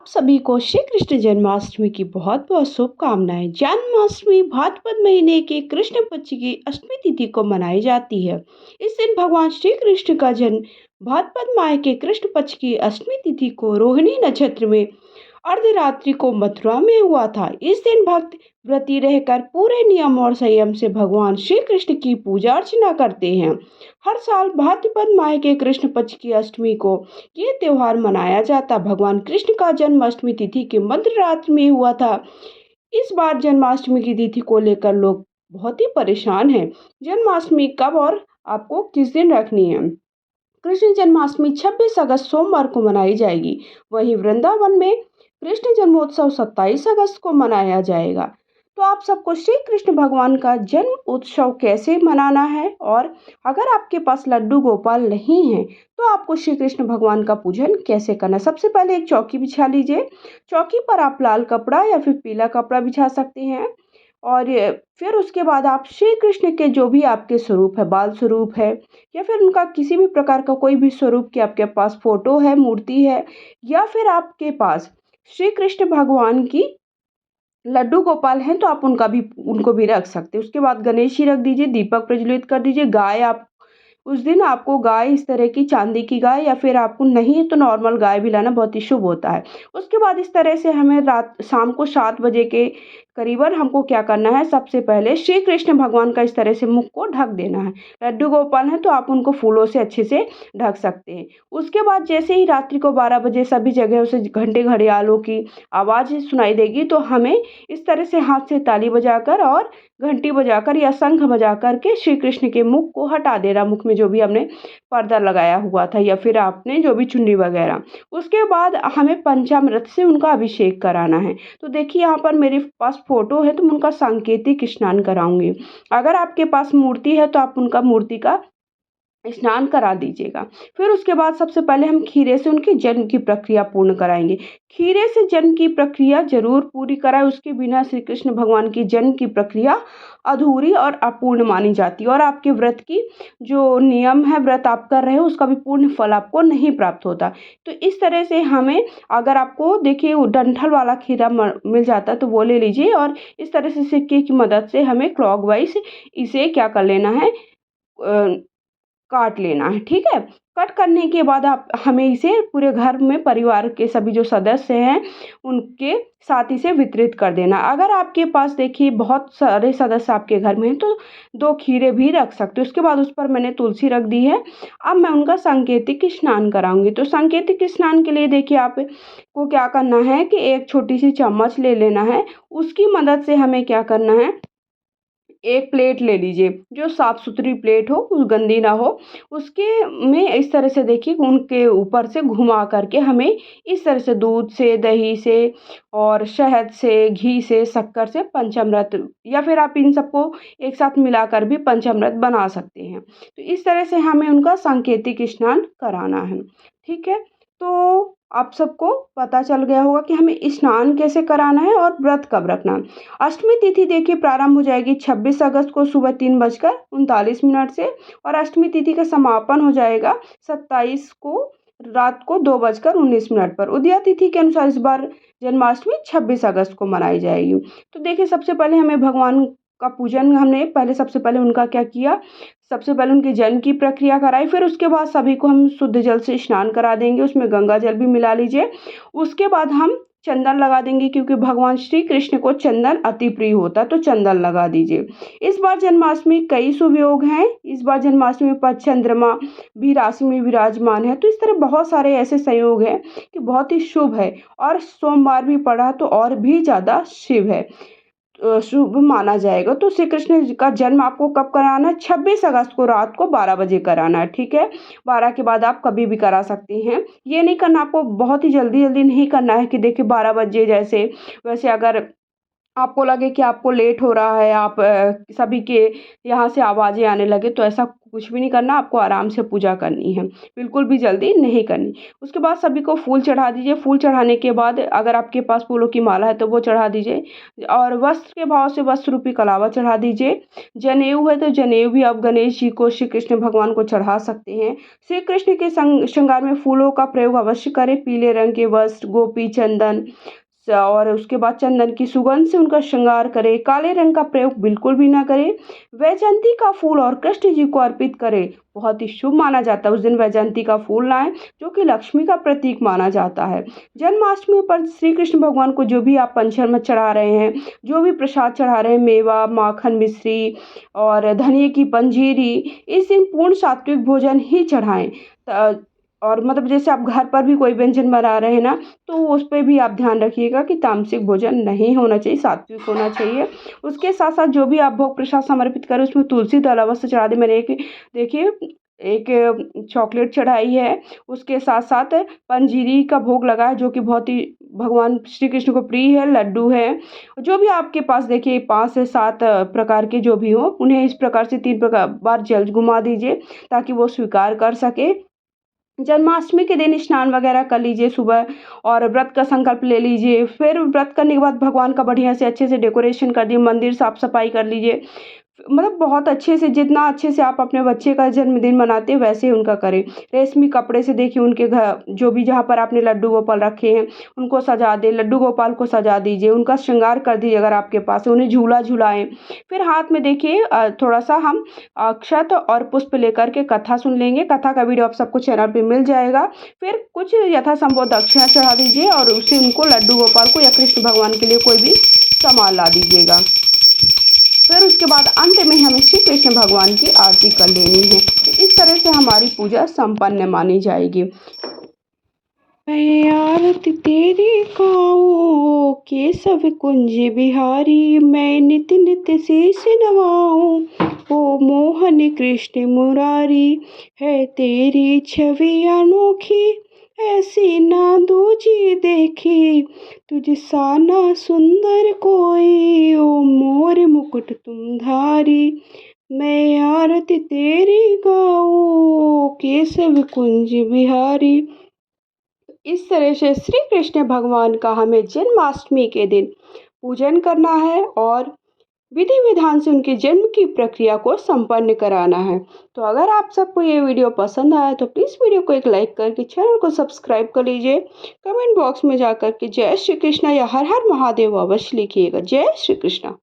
सभी को श्री कृष्ण जन्माष्टमी की बहुत बहुत शुभकामनाएं। जन्माष्टमी भाद्रपद महीने के कृष्ण पक्ष की अष्टमी तिथि को मनाई जाती है। इस दिन भगवान श्री कृष्ण का जन्म भाद्रपद माह के कृष्ण पक्ष की अष्टमी तिथि को रोहिणी नक्षत्र में अर्धरात्रि को मथुरा में हुआ था। इस दिन भक्त व्रती रहकर पूरे नियम और संयम से भगवान श्री कृष्ण की पूजा अर्चना करते हैं। हर साल भाद्रपद माह के कृष्ण पक्ष की अष्टमी को ये त्योहार मनाया जाता। भगवान कृष्ण का जन्म अष्टमी तिथि के मध्य रात्रि में हुआ था। इस बार जन्माष्टमी की तिथि को लेकर लोग बहुत ही परेशान हैं। जन्माष्टमी कब और आपको किस दिन रखनी है? कृष्ण जन्माष्टमी 26 अगस्त सोमवार को मनाई जाएगी। वहीं वृंदावन में कृष्ण जन्मोत्सव 27 अगस्त को मनाया जाएगा। तो आप सबको श्री कृष्ण भगवान का जन्म उत्सव कैसे मनाना है, और अगर आपके पास लड्डू गोपाल नहीं है तो आपको श्री कृष्ण भगवान का पूजन कैसे करना है। सबसे पहले एक चौकी बिछा लीजिए। चौकी पर आप लाल कपड़ा या फिर पीला कपड़ा बिछा सकते हैं। और फिर उसके बाद आप श्री कृष्ण के जो भी आपके स्वरूप है, बाल स्वरूप है या फिर उनका किसी भी प्रकार का कोई भी स्वरूप की आपके पास फोटो है, मूर्ति है, या फिर आपके पास श्री कृष्ण भगवान की लड्डू गोपाल हैं तो आप उनको भी रख सकते हैं। उसके बाद गणेश जी रख दीजिए, दीपक प्रज्वलित कर दीजिए। गाय आप उस दिन आपको गाय इस तरह की चांदी की गाय, या फिर आपको नहीं तो नॉर्मल गाय भी लाना बहुत ही शुभ होता है। उसके बाद इस तरह से हमें शाम को 7 बजे के करीबन हमको क्या करना है, सबसे पहले श्री कृष्ण भगवान का इस तरह से मुख को ढक देना है। लड्डू गोपाल है तो आप उनको फूलों से अच्छे से ढक सकते हैं। उसके बाद जैसे ही रात्रि को 12 बजे सभी जगह से घंटे घड़ियालों की आवाज़ सुनाई देगी तो हमें इस तरह से हाथ से ताली बजाकर और घंटी बजाकर या शंख बजाकर के श्री कृष्ण के मुख को हटा देना। मुख में जो भी हमने पर्दा लगाया हुआ था या फिर आपने जो भी चुन्नी वगैरह, उसके बाद हमें पंचामृत से उनका अभिषेक कराना है। तो देखिए यहाँ पर मेरे पास फोटो है तो मैं उनका सांकेतिक स्नान कराऊंगी। अगर आपके पास मूर्ति है तो आप उनका मूर्ति का स्नान करा दीजिएगा। फिर उसके बाद सबसे पहले हम खीरे से उनके जन्म की प्रक्रिया पूर्ण कराएंगे। खीरे से जन्म की प्रक्रिया जरूर पूरी कराएं, उसके बिना श्री कृष्ण भगवान की जन्म की प्रक्रिया अधूरी और अपूर्ण मानी जाती है, और आपके व्रत की जो नियम है, व्रत आप कर रहे हो, उसका भी पूर्ण फल आपको नहीं प्राप्त होता। तो इस तरह से हमें, अगर आपको देखिए वो डंठल वाला खीरा मिल जाता है तो वो ले लीजिए, और इस तरह से सिक्के की मदद से हमें क्लॉकवाइज इसे क्या कर लेना है, काट लेना है। ठीक है, कट करने के बाद आप हमें इसे पूरे घर में परिवार के सभी जो सदस्य हैं उनके साथ इसे वितरित कर देना। अगर आपके पास देखिए बहुत सारे सदस्य आपके घर में हैं तो 2 खीरे भी रख सकते हो। उसके बाद उस पर मैंने तुलसी रख दी है। अब मैं उनका सांकेतिक स्नान कराऊंगी। तो सांकेतिक स्नान के लिए देखिए आप को क्या करना है कि एक छोटी सी चम्मच ले लेना है। उसकी मदद से हमें क्या करना है, एक प्लेट ले लीजिए जो साफ सुथरी प्लेट हो, गंदी ना हो। उसके में इस तरह से देखिए उनके ऊपर से घुमा करके हमें इस तरह से दूध से, दही से और शहद से, घी से, शक्कर से पंचामृत, या फिर आप इन सबको एक साथ मिलाकर भी पंचामृत बना सकते हैं। तो इस तरह से हमें उनका सांकेतिक स्नान कराना है। ठीक है, तो आप सबको पता चल गया होगा कि हमें स्नान कैसे कराना है और व्रत कब रखना है। अष्टमी तिथि देखिए प्रारंभ हो जाएगी 26 अगस्त को सुबह 3:39 से, और अष्टमी तिथि का समापन हो जाएगा 27 को रात को 2:19 पर। उदया तिथि के अनुसार इस बार जन्माष्टमी 26 अगस्त को मनाई जाएगी। तो देखिए सबसे पहले हमें भगवान का पूजन, हमने पहले सबसे पहले उनका क्या किया, सबसे पहले उनके जन्म की प्रक्रिया कराई। फिर उसके बाद सभी को हम शुद्ध जल से स्नान करा देंगे, उसमें गंगा जल भी मिला लीजिए। उसके बाद हम चंदन लगा देंगे, क्योंकि भगवान श्री कृष्ण को चंदन अति प्रिय होता है, तो चंदन लगा दीजिए। इस बार जन्माष्टमी कई शुभ योग हैं। इस बार जन्माष्टमी पर चंद्रमा भी राशि में विराजमान है, तो इस तरह बहुत सारे ऐसे संयोग हैं कि बहुत ही शुभ है, और सोमवार भी पड़ा तो और भी ज़्यादा शुभ है, शुभ माना जाएगा। तो श्री कृष्ण जी का जन्म आपको कब कराना है, 26 अगस्त को रात को 12 बजे कराना है। ठीक है, 12 के बाद आप कभी भी करा सकते हैं। ये नहीं करना, आपको बहुत ही जल्दी जल्दी नहीं करना है कि देखिए 12 बजे जैसे वैसे अगर आपको लगे कि आपको लेट हो रहा है, आप सभी के यहाँ से आवाज़ें आने लगे, तो ऐसा कुछ भी नहीं करना, आपको आराम से पूजा करनी है, बिल्कुल भी जल्दी नहीं करनी। उसके बाद सभी को फूल चढ़ा दीजिए, फूल चढ़ाने के बाद अगर आपके पास फूलों की माला है तो वो चढ़ा दीजिए और वस्त्र के भाव से वस्त्र रूपी कलावा चढ़ा दीजिए। जनेऊ है तो जनेऊ भी आप गणेश जी को, श्री कृष्ण भगवान को चढ़ा सकते हैं। श्री कृष्ण के श्रृंगार में फूलों का प्रयोग अवश्य करें, पीले रंग के वस्त्र, गोपी चंदन और उसके बाद चंदन की सुगंध से उनका श्रृंगार करें। काले रंग का प्रयोग बिल्कुल भी ना करें। वैजयंती का फूल और कृष्ण जी को अर्पित करें, बहुत ही शुभ माना जाता है। उस दिन वैजयंती का फूल लाएं जो कि लक्ष्मी का प्रतीक माना जाता है। जन्माष्टमी पर श्री कृष्ण भगवान को जो भी आप पंचामृत चढ़ा रहे हैं, जो भी प्रसाद चढ़ा रहे हैं, मेवा, माखन, मिश्री और धनिये की पंजीरी, इस दिन पूर्ण सात्विक भोजन ही चढ़ाएं। और मतलब जैसे आप घर पर भी कोई व्यंजन बना रहे हैं ना, तो उस पे भी आप ध्यान रखिएगा कि तामसिक भोजन नहीं होना चाहिए, सात्विक होना चाहिए। उसके साथ साथ जो भी आप भोग प्रसाद समर्पित करें उसमें तुलसी दल अवश्य चढ़ा दें। मैंने एक देखिए एक चॉकलेट चढ़ाई है, उसके साथ साथ पंजीरी का भोग लगा है जो कि बहुत ही भगवान श्री कृष्ण को प्रिय है। लड्डू है, जो भी आपके पास देखिए 5 से 7 प्रकार के जो भी हो, उन्हें इस प्रकार से 3 प्रकार बार जल घुमा दीजिए ताकि वो स्वीकार कर सके। जन्माष्टमी के दिन स्नान वगैरह कर लीजिए सुबह और व्रत का संकल्प ले लीजिए। फिर व्रत करने के बाद भगवान का बढ़िया से अच्छे से डेकोरेशन कर दिए, मंदिर साफ सफाई कर लीजिए। मतलब बहुत अच्छे से, जितना अच्छे से आप अपने बच्चे का जन्मदिन मनाते हैं वैसे ही उनका करें। रेशमी कपड़े से देखिए उनके घर जो भी जहाँ पर आपने लड्डू गोपाल रखे हैं उनको सजा दें, लड्डू गोपाल को सजा दीजिए, उनका श्रृंगार कर दीजिए अगर आपके पास है, उन्हें झूला झुलाएं। फिर हाथ में देखिए थोड़ा सा हम अक्षत और पुष्प लेकर के कथा सुन लेंगे। कथा का वीडियो आप सबको चैनल पे मिल जाएगा। फिर कुछ यथासंभव दक्षिणा चढ़ा दीजिए और उससे उनको लड्डू गोपाल को या कृष्ण भगवान के लिए कोई भी सामान ला दीजिएगा। फिर उसके बाद अंत में हमें श्री कृष्ण भगवान की आरती कर लेनी है। तो इस तरह से हमारी पूजा संपन्न मानी जाएगी। मैं आरती तेरी गाऊं केशव कुंज बिहारी, मैं नित्य नित्य शीश नवाऊं ओ मोहन कृष्ण मुरारी। है तेरी छवि अनोखी ऐसी ना दूजी देखी, तुझ सा ना सुंदर कोई ओ मोर मुकुट तुम धारी। मैं आरती तेरी गाऊं केशव कुंज बिहारी। इस तरह से श्री कृष्ण भगवान का हमें जन्माष्टमी के दिन पूजन करना है और विधि विधान से उनके जन्म की प्रक्रिया को संपन्न कराना है। तो अगर आप सबको ये वीडियो पसंद आया तो प्लीज़ वीडियो को एक लाइक करके चैनल को सब्सक्राइब कर लीजिए। कमेंट बॉक्स में जाकर के जय श्री कृष्णा या हर हर महादेव अवश्य लिखिएगा। जय श्री कृष्णा।